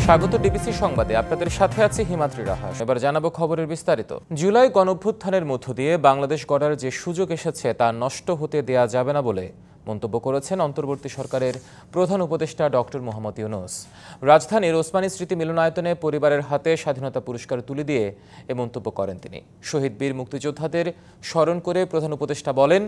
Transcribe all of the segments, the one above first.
স্বাগত ডিবিসি সংবাদে, আপনাদের সাথে আছে হিমাদ্রি রাহা। এবার জানাবো খবরের বিস্তারিত। জুলাই গণঅভ্যুত্থানের মধ্য দিয়ে বাংলাদেশ গড়ার যে সুযোগ এসেছে তা নষ্ট হতে দেয়া যাবে না বলে মন্তব্য করেছেন অন্তর্বর্তী সরকারের প্রধান উপদেষ্টা ডক্টর মোহাম্মদ ইউনূস। রাজধানীর ওসমানী স্মৃতি মিলনায়তনে পরিবারের হাতে স্বাধীনতা পুরস্কার তুলে দিয়ে এ মন্তব্য করেন তিনি। শহীদ বীর মুক্তিযোদ্ধাদের স্মরণ করে প্রধান উপদেষ্টা বলেন,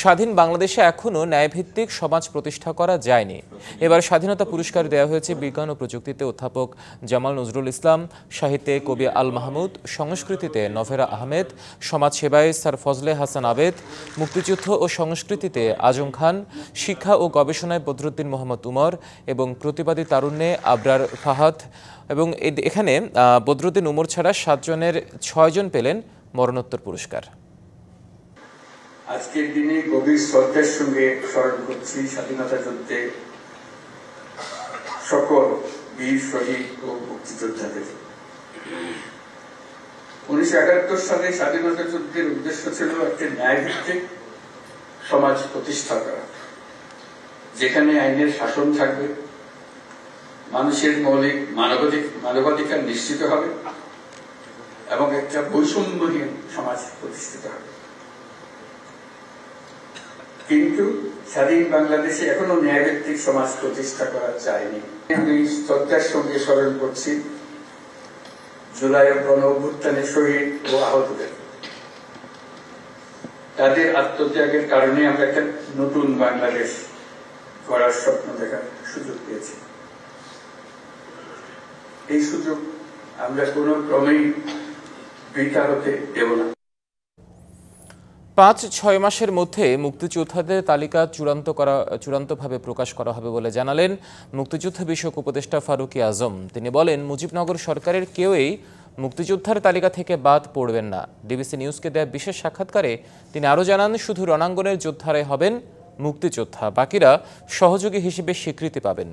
স্বাধীন বাংলাদেশে এখনও ন্যায়ভিত্তিক সমাজ প্রতিষ্ঠা করা যায়নি। এবার স্বাধীনতা পুরস্কার দেওয়া হয়েছে বিজ্ঞান ও প্রযুক্তিতে অধ্যাপক জামাল নজরুল ইসলাম, সাহিত্যে কবি আল মাহমুদ, সংস্কৃতিতে নভেরা আহমেদ, সমাজসেবায় স্যার ফজলে হাসান আবেদ, মুক্তিযুদ্ধ ও সংস্কৃতিতে আজম খান, শিক্ষা ও গবেষণায় বদরুদ্দিন মোহাম্মদ উমর এবং প্রতিবাদী তারুণ্যে আবরার ফাহাদ। এবং এখানে বদরুদ্দিন উমর ছাড়া 7 জনের 6 জন পেলেন মরণোত্তর পুরস্কার। আজকের দিনে গভীর শ্রদ্ধার সঙ্গে স্মরণ করছি স্বাধীনতা যুদ্ধে সকল বীর শহীদ ও মুক্তিযোদ্ধাদের। 1971 সালে স্বাধীনতা যুদ্ধের উদ্দেশ্য ছিল একটি ন্যায়ভিত্তিক সমাজ প্রতিষ্ঠা করা, যেখানে আইনের শাসন থাকবে, মানুষের মৌলিক মানবাধিকার নিশ্চিত হবে এবং একটা বৈষম্যহীন সমাজ প্রতিষ্ঠিত হবে। কিন্তু স্বাধীন বাংলাদেশে এখনো ন্যায়ভিত্তিক সমাজ প্রতিষ্ঠা করা যায়নি। আমি শ্রদ্ধার সঙ্গে স্মরণ করছি জুলাই গণঅভ্যুত্থানের শহীদ ও আহতদের। তাদের আত্মত্যাগের কারণে আমরা একটা নতুন বাংলাদেশ গড়ার স্বপ্ন দেখার সুযোগ পেয়েছি। এই সুযোগ আমরা কোনো ক্রমেই বৃথা হতে দেব না। 5-6 মাসের মধ্যে মুক্তিযোদ্ধাদের তালিকা চূড়ান্তভাবে প্রকাশ করা হবে বলে জানালেন মুক্তিযুদ্ধ বিষয়ক উপদেষ্টা ফারুকী আজম। তিনি বলেন, মুজিবনগর সরকারের কেউই মুক্তিযোদ্ধার তালিকা থেকে বাদ পড়বেন না। ডিবিসি নিউজকে দেয়া বিশেষ সাক্ষাৎকারে তিনি আরও জানান, শুধু রণাঙ্গনের যোদ্ধারাই হবেন মুক্তিযোদ্ধা, বাকিরা সহযোগী হিসেবে স্বীকৃতি পাবেন।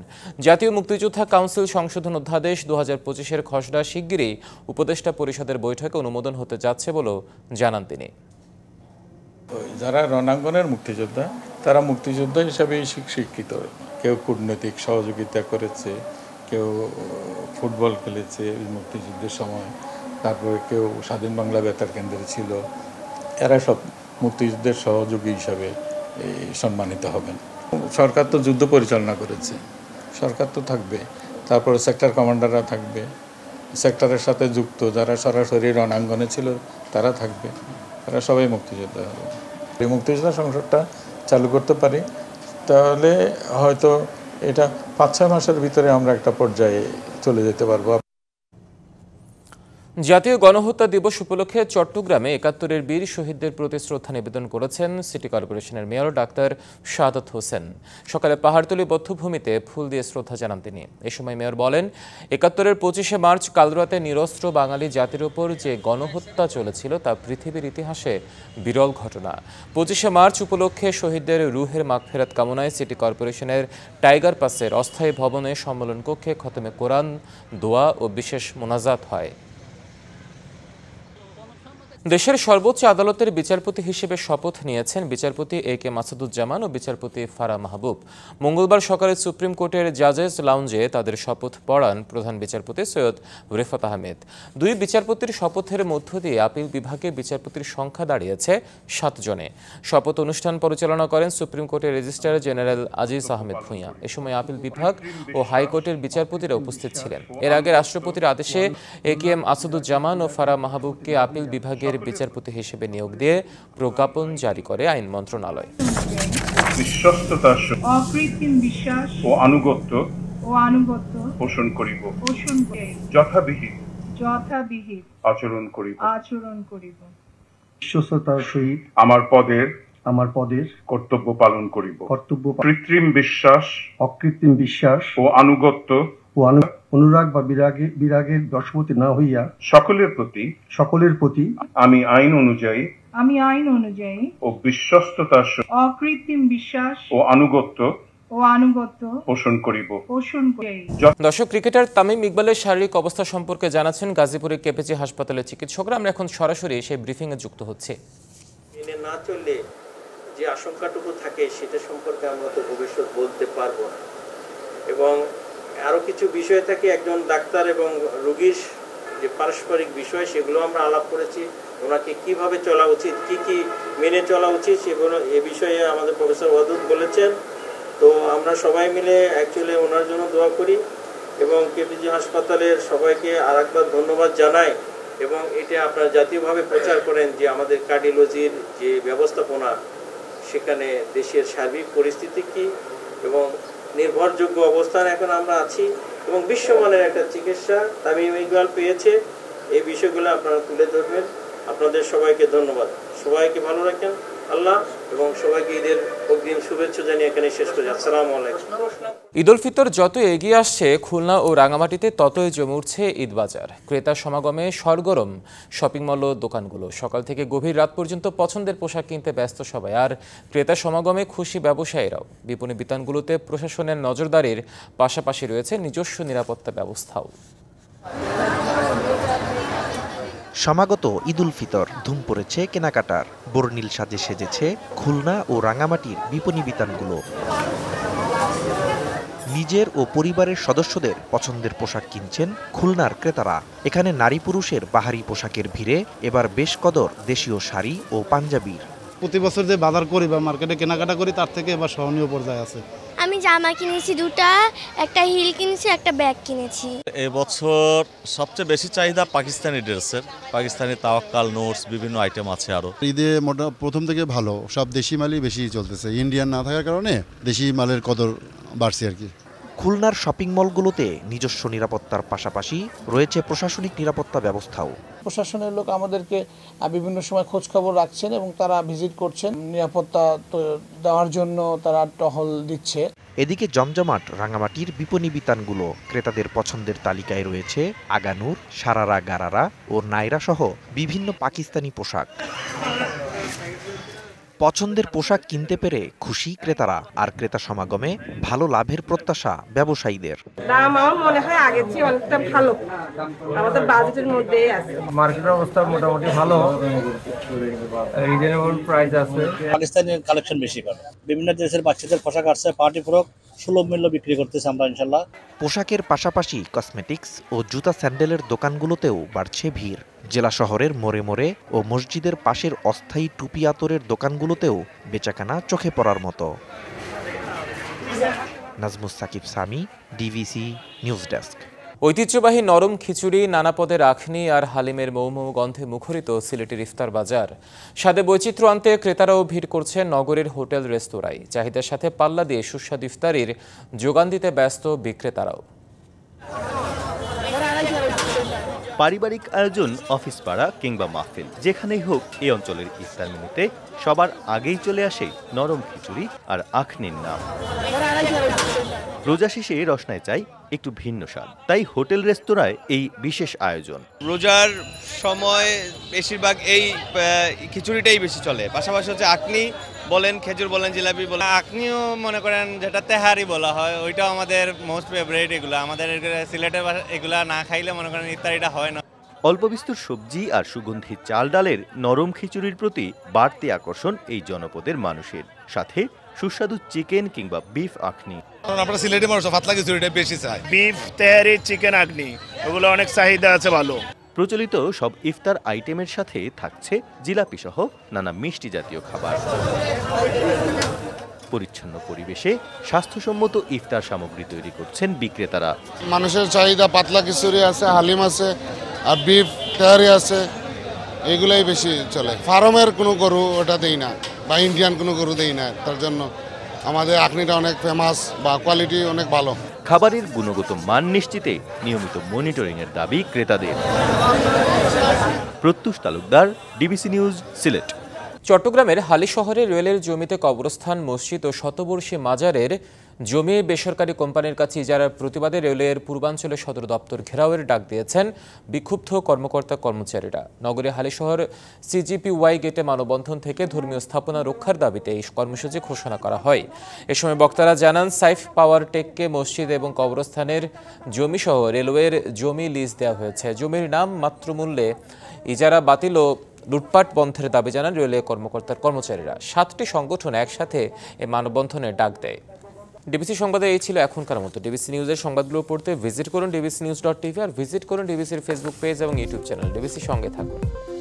জাতীয় মুক্তিযোদ্ধা কাউন্সিল সংশোধন অধ্যাদেশ 2025-এর খসড়া শিগগিরই উপদেষ্টা পরিষদের বৈঠকে অনুমোদন হতে যাচ্ছে বলেও জানান তিনি। যারা রণাঙ্গনের মুক্তিযোদ্ধা তারা মুক্তিযোদ্ধা হিসাবেই স্বীকৃত। কেউ কূটনৈতিক সহযোগিতা করেছে, কেউ ফুটবল খেলেছে মুক্তিযুদ্ধের সময়, তারপরে কেউ স্বাধীন বাংলা বেতার কেন্দ্রে ছিল। এরা সব মুক্তিযুদ্ধের সহযোগী হিসাবে সম্মানিত হবেন। সরকার তো যুদ্ধ পরিচালনা করেছে, সরকার তো থাকবে, তারপরে সেক্টর কমান্ডাররা থাকবে, সেক্টরের সাথে যুক্ত যারা সরাসরি রণাঙ্গনে ছিল তারা থাকবে, তারা সবাই মুক্তিযোদ্ধা হবে। এই মুক্তিযোদ্ধা সংসদটা চালু করতে পারি তাহলে হয়তো এটা 5-6 মাসের ভিতরে আমরা একটা পর্যায়ে চলে যেতে পারবো। জাতীয় গণহত্যা দিবস উপলক্ষে চট্টগ্রামে 71-এর বীর শহীদদের প্রতি শ্রদ্ধা নিবেদন করেছেন সিটি কর্পোরেশনের মেয়র ডাক্তার শাহাদাত হোসেন। সকালে পাহাড়তলী বধ্যভূমিতে ফুল দিয়ে শ্রদ্ধা জানান তিনি। এ সময় মেয়র বলেন, 71-এর 25শে মার্চ কালরাতে নিরস্ত্র বাঙালি জাতির ওপর যে গণহত্যা চলেছিল তা পৃথিবীর ইতিহাসে বিরল ঘটনা। 25শে মার্চ উপলক্ষে শহীদদের রুহের মাগফিরাত কামনায় সিটি কর্পোরেশনের টাইগার পাসের অস্থায়ী ভবনে সম্মেলন কক্ষে খতমে কোরআন, দোয়া ও বিশেষ মোনাজাত হয়। দেশের সর্বোচ্চ আদালতের বিচারপতি হিসেবে শপথ নিয়েছেন বিচারপতি AK মাসুদুজ্জামান ও বিচারপতি ফারাহ মাহবুব। মঙ্গলবার সকালে সুপ্রিম কোর্টের জাজেস লাউঞ্জে তাদের শপথ পড়ান প্রধান বিচারপতি সৈয়দ রেফাত আহমেদ। 2 বিচারপতির শপথের মধ্য দিয়ে আপিল বিভাগে বিচারপতির সংখ্যা দাঁড়িয়েছে 7 জনে। শপথ অনুষ্ঠান পরিচালনা করেন সুপ্রিম কোর্টের রেজিস্ট্রার জেনারেল আজিজ আহমেদ ভূঁইয়া। এ সময় আপিল বিভাগ ও হাইকোর্টের বিচারপতিরা উপস্থিত ছিলেন। এর আগে রাষ্ট্রপতির আদেশে AKM আসাদুজ্জামান ও ফারাহ মাহবুবকে আপিল বিভাগে বিচারপতি হিসেবে নিয়োগ দিয়ে প্রজ্ঞাপন জারি করে আইন মন্ত্রণালয়। বিশ্বস্ততার অকৃত্রিম বিশ্বাস ও আনুগত্য পোষণ করিব, যথাবিহিত আচরণ করিব। বিশ্বস্ততার সহিত আমার পদের কর্তব্য পালন করিব। অকৃত্রিম বিশ্বাস ও আনুগত্য ও অনুরাগ বা বিরাগের বশবর্তী না হইয়া সকলের প্রতি আমি আইন অনুযায়ী ও বিশ্বস্ততার অকৃত্রিম বিশ্বাস ও আনুগত্য পোষণ করিব। দর্শক, ক্রিকেটার তামিম ইকবালের শারীরিক অবস্থা সম্পর্কে জানাচ্ছেন গাজীপুরের কেপিজি হাসপাতালের চিকিৎসকরা। আমরা এখন সরাসরি সেই ব্রিফিংয়ে যুক্ত হচ্ছে। মেনে না চললে যে আশঙ্কাটুকু থাকে সেটা সম্পর্কে আমরা তো ভবিষ্যৎ বলতে পারবো না, এবং আরও কিছু বিষয় থাকে একজন ডাক্তার এবং রোগীর যে পারস্পরিক বিষয় সেগুলো আমরা আলাপ করেছি। ওনাকে কিভাবে চলা উচিত, কি কি মেনে চলা উচিত সেগুলো এ বিষয়ে আমাদের প্রফেসর ওয়াদুদ বলেছেন। তো আমরা সবাই মিলে অ্যাকচুয়ালি ওনার জন্য দোয়া করি এবং কেপিজি হাসপাতালের সবাইকে আরেকবার ধন্যবাদ জানাই। এবং এটা আপনারা জাতীয়ভাবে প্রচার করেন যে আমাদের কার্ডিওলজির যে ব্যবস্থাপনা সেখানে দেশের সার্বিক পরিস্থিতি কি এবং নির্ভরযোগ্য অবস্থান এখন আমরা আছি এবং বিশ্বমানের একটা চিকিৎসা তামিম ইকবাল পেয়েছে। এই বিষয়গুলো আপনারা তুলে ধরবেন। আপনাদের সবাইকে ধন্যবাদ। সবাইকে ভালো রাখেন আল্লাহ এবং সবাইকে ঈদের অগ্রিম শুভেচ্ছা জানিয়ে এখানে শেষ করি। আসসালামু আলাইকুম। ঈদ উল ফিতর যত এগিয়ে আসছে, খুলনা ও রাঙামাটিতে ততই জমে উঠছে ঈদ বাজার। ক্রেতা সমাগমে সরগরম শপিং মল ও দোকানগুলো। সকাল থেকে গভীর রাত পর্যন্ত পছন্দের পোশাক কিনতে ব্যস্ত সবাই। আর ক্রেতা সমাগমে খুশি ব্যবসায়ীরাও। বিপণী বিতানগুলোতে প্রশাসনের নজরদারির পাশাপাশি রয়েছে নিজস্ব নিরাপত্তা ব্যবস্থাও। সমাগত ঈদ উল ফিতর ধুম পড়েছে কেনাকাটার। বর্ণিল সাজে সেজেছে খুলনা ও রাঙামাটির বিপণী বিতানগুলো। নিজের ও পরিবারের সদস্যদের পছন্দের পোশাক কিনছেন খুলনার ক্রেতারা। এখানে নারী পুরুষের বাহারি পোশাকের ভিড়ে এবার বেশ কদর দেশীয় শাড়ি ও পাঞ্জাবির। প্রতি বছর যে বাজার করি বা মার্কেটে কেনাকাটা করি তার থেকে এবার সহনীয় পর্যায়ে আছে। আমি জামা কিনেছি দুটা, একটা হিল কিনেছি, একটা ব্যাগ কিনেছি। এবছর সবচেয়ে বেশি চাহিদা পাকিস্তানি ড্রেসের। পাকিস্তানি তাওয়াক্কাল, নোটস, বিভিন্ন আইটেম আছে আরো। ঈদে প্রথম থেকে ভালো, সব দেশি মালই বেশি চলতেছে। ইন্ডিয়ান না থাকার কারণে দেশি মালের কদর বাড়ছে আর কি। খুলনার শপিং মলগুলোতে নিজস্ব নিরাপত্তার পাশাপাশি রয়েছে প্রশাসনিক নিরাপত্তা ব্যবস্থাও। প্রশাসনের লোক আমাদেরকে বিভিন্ন সময় খোঁজ খবর রাখছেন এবং তারা ভিজিট করছেন, নিরাপত্তা দেওয়ার জন্য তারা টহল দিচ্ছে। এদিকে জমজমাট রাঙামাটির বিপণী বিতানগুলো। ক্রেতাদের পছন্দের তালিকায় রয়েছে আগানুর, সারারা, গারারা ও নাইরা সহ বিভিন্ন পাকিস্তানি পোশাক। পছন্দের পোশাক কিনতে পেরে খুশি ক্রেতারা। আর ক্রেতা সমাগমে ভালো লাভের প্রত্যাশা ব্যবসায়ীদের। দাম আমার মনে হয় আগের চেয়ে অনেকটা ভালো, আমাদের বাজেটের মধ্যেই আছে। মার্কেটের অবস্থা মোটামুটি ভালো, রিজনেবল প্রাইস আছে। পাকিস্তানের কালেকশন বেশি করে, বিভিন্ন দেশের বাচ্চাদের পোশাক আসছে, পার্টি ফ্রক সুলভ মূল্য বিক্রি করতেছে আমরা ইনশাল্লাহ। পোশাকের পাশাপাশি কসমেটিক্স ও জুতা স্যান্ডেলের দোকানগুলোতেও বাড়ছে ভিড়। জেলা শহরের মোড়ে মোড়ে ও মসজিদের পাশের অস্থায়ী টুপি আতরের দোকানগুলোতেও বেচাকেনা চোখে পড়ার মতো। Nazmus Sakib Sami, DVC news desk. ঐতিহ্যবাহী নরম খিচুড়ি, নানা পদের আখনি আর হালিমের মৌমৌ গন্ধে মুখরিত সিলেটের ইফতার বাজার। স্বাদে বৈচিত্র্য আনতে ক্রেতারাও ভিড় করছেন নগরের হোটেল রেস্তোরাঁয়। চাহিদার সাথে পাল্লা দিয়ে সুস্বাদু ইফতারির যোগান দিতে ব্যস্ত বিক্রেতারাও। পারিবারিক আয়োজন, অফিস পাড়া কিংবা মাহফিল, যেখানেই হোক এই অঞ্চলের ইফতার মেনুতে সবার আগেই চলে আসে নরম খিচুড়ি আর আখনির নাম। রোজা শেষে রসনায় চাই একটু ভিন্ন স্বাদ, তাই হোটেল রেস্তোরাঁয় এই বিশেষ আয়োজন। রোজার সময় বেশিরভাগ এই খিচুড়িটাই বেশি চলে, পাশাপাশি হচ্ছে আখনি বলেন, খেজুর বলেন, জিলাপি বলেন। আখনিও মনে করেন যেটা তেহারি বলা হয়, ওইটাও আমাদের মোস্ট ফেভারিট। এগুলো আমাদের সিলেটের এগুলা না খাইলে মনে করেন ইফতারিটা হয় না। অল্প বিস্তর সবজি আর সুগন্ধি চাল ডালের নরম খিচুড়ির প্রতি বাড়তি আকর্ষণ এই জনপদের মানুষের। সাথে সুস্বাদু চিকেন কিংবা বিফ আখনি। আমরা সিলেটি মানুষ পাতলা খিচুড়িটা বেশি চাই। বিফ, তেহারি, চিকেন আখনি ওগুলো অনেক চাহিদা আছে ভালো। প্রচলিত সব ইফতার আইটেমের সাথে থাকছে জিলাপি সহ নানা মিষ্টি জাতীয় খাবার। পরিচ্ছন্ন পরিবেশে স্বাস্থ্যসম্মত ইফতার সামগ্রী তৈরি করছেন বিক্রেতারা। মানুষের চাহিদা পাতলা খিচুড়ি আছে, হালিম আছে, আর বিফ তেহারি আছে, এগুলাই বেশি চলে। ফার্মের কোনো গরু ওটা দেই না, বা ইন্ডিয়ান কোনো গরু দেই না। তার জন্য আমাদের আখনিটা অনেক ফেমাস বা কোয়ালিটি অনেক ভালো। খাবারের গুণগত মান নিশ্চিতে নিয়মিত মনিটরিংয়ের দাবি ক্রেতাদের। প্রত্যুষ তালুকদার, ডিবিসি নিউজ, সিলেট। চট্টগ্রামের হালি শহরে রেলের জমিতে কবরস্থান, মসজিদ ও শতবর্ষী মাজারের জমি বেসরকারি কোম্পানির কাছে ইজারার প্রতিবাদে রেলের পূর্বাঞ্চলের সদর দপ্তর ঘেরাওয়ের ডাক দিয়েছেন বিক্ষুব্ধ কর্মকর্তা কর্মচারীরা। নগরে হালিশহর সিজিপিওয়াই গেটে মানববন্ধন থেকে ধর্মীয় স্থাপনা রক্ষার দাবিতে এই কর্মসূচি ঘোষণা করা হয়। এ সময় বক্তারা জানান, সাইফ পাওয়ার টেককে মসজিদ এবং কবরস্থানের জমিসহ রেলওয়ের জমি লিজ দেওয়া হয়েছে। জমির নাম মাত্র মূল্যে ইজারা বাতিল ও লুটপাট বন্ধের দাবি জানান রেলওয়ে কর্মকর্তার কর্মচারীরা। 7টি সংগঠন একসাথে এই মানববন্ধনের ডাক দেয়। ডিবিসি সংবাদে এই ছিল এখনকার মতো। ডিবিসি নিউজের সংবাদগুলো পড়তে ভিজিট করুন dbcnews.tv আর ভিজিট করুন ডিবিসির ফেসবুক পেজ এবং ইউটিউব চ্যানেল। ডিবিসি সঙ্গে থাকুন।